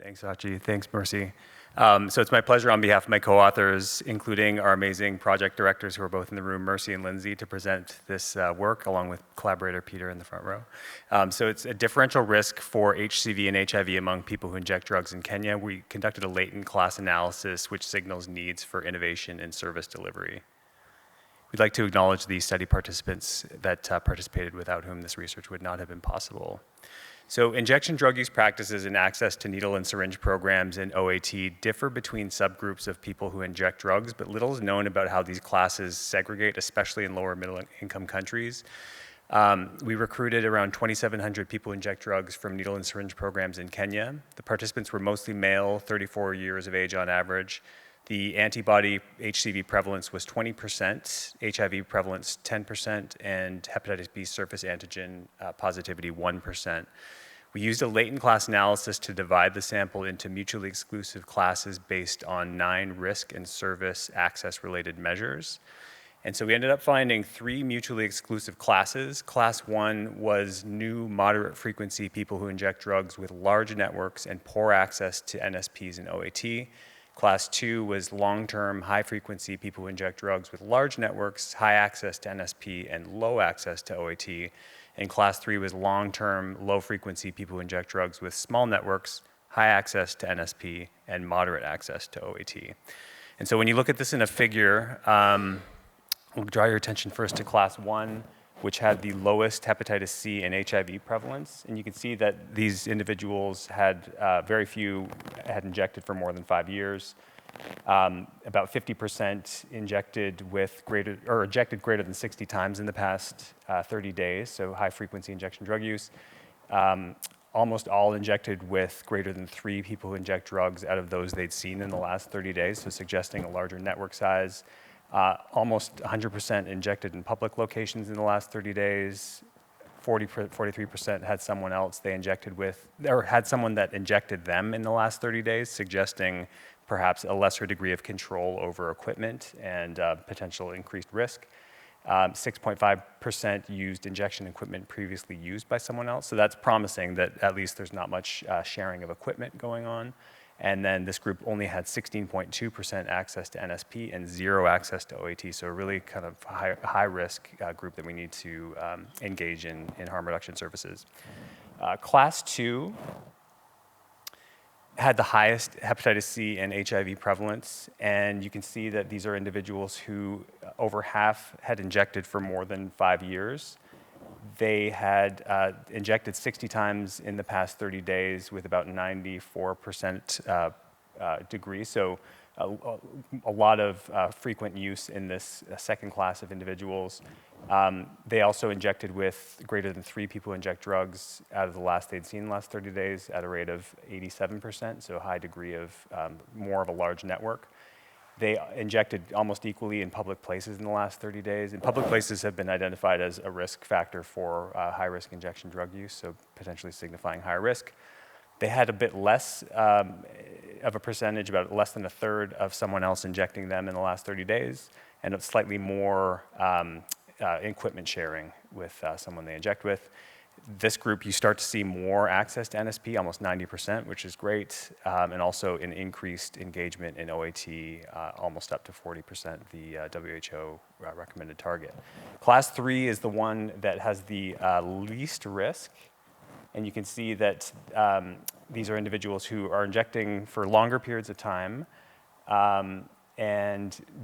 Thanks, Hachi. Thanks, Mercy. So it's my pleasure on behalf of my co-authors, including our amazing project directors who are both in the room, Mercy and Lindsay, to present this work along with collaborator Peter in the front row. So it's a differential risk for HCV and HIV among people who inject drugs in Kenya. We conducted a latent class analysis which signals needs for innovation in service delivery. We'd like to acknowledge the study participants that participated, without whom this research would not have been possible. So injection drug use practices and access to needle and syringe programs in OAT differ between subgroups of people who inject drugs, but little is known about how these classes segregate, especially in lower middle income countries. We recruited around 2,700 people who inject drugs from needle and syringe programs in Kenya. The participants were mostly male, 34 years of age on average. The antibody HCV prevalence was 20%, HIV prevalence 10%, and hepatitis B surface antigen positivity 1%. We used a latent class analysis to divide the sample into mutually exclusive classes based on 9 risk and service access related measures. And so we ended up finding 3 mutually exclusive classes. Class 1 was new moderate frequency people who inject drugs with large networks and poor access to NSPs and OAT. Class 2 was long-term, high-frequency people who inject drugs with large networks, high access to NSP, and low access to OAT. And Class 3 was long-term, low-frequency people who inject drugs with small networks, high access to NSP, and moderate access to OAT. And so when you look at this in a figure, we'll draw your attention first to Class 1, which had the lowest hepatitis C and HIV prevalence. And you can see that these individuals had very few had injected for more than 5 years. About 50% injected with injected greater than 60 times in the past 30 days, so high frequency injection drug use. Almost all injected with greater than 3 people who inject drugs out of those they'd seen in the last 30 days, so suggesting a larger network size. Almost 100% injected in public locations in the last 30 days. 43% had someone else they injected with, or had someone that injected them in the last 30 days, suggesting perhaps a lesser degree of control over equipment and potential increased risk. 6.5% used injection equipment previously used by someone else. So that's promising that at least there's not much sharing of equipment going on. And then this group only had 16.2% access to NSP and 0 access to OAT, so a really kind of high risk group that we need to engage in harm reduction services. Class 2 had the highest hepatitis C and HIV prevalence, and you can see that these are individuals who over half had injected for more than 5 years. They had injected 60 times in the past 30 days with about 94% degree, so a lot of frequent use in this second class of individuals. They also injected with greater than 3 people who inject drugs out of the last they'd seen in the last 30 days at a rate of 87%, so a high degree of more of a large network. They injected almost equally in public places in the last 30 days. And public places have been identified as a risk factor for high-risk injection drug use, so potentially signifying higher risk. They had a bit less of a percentage, about less than a third of someone else injecting them in the last 30 days, and a slightly more equipment sharing with someone they inject with. This group, you start to see more access to NSP, almost 90%, which is great, and also an increased engagement in OAT, almost up to 40%, the WHO recommended target. Class 3 is the one that has the least risk, and you can see that these are individuals who are injecting for longer periods of time,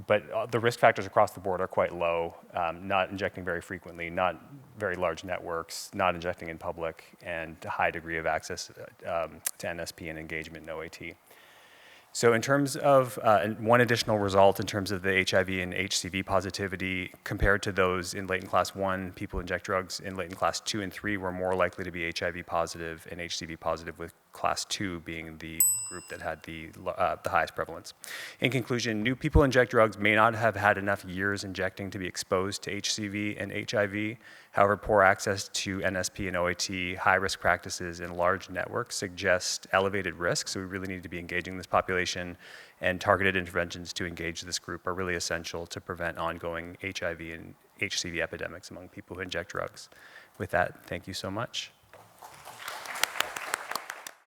but the risk factors across the board are quite low, not injecting very frequently, not very large networks, not injecting in public, and a high degree of access to NSP and engagement in OAT. So in terms of one additional result in terms of the HIV and HCV positivity compared to those in latent class 1, people who inject drugs in latent class 2 and 3 were more likely to be HIV positive and HCV positive, with class 2 being the group that had the highest prevalence. In conclusion, new people inject drugs may not have had enough years injecting to be exposed to HCV and HIV. However, poor access to NSP and OAT, high-risk practices, and large networks suggest elevated risk, so we really need to be engaging this population, and targeted interventions to engage this group are really essential to prevent ongoing HIV and HCV epidemics among people who inject drugs. With that, thank you so much.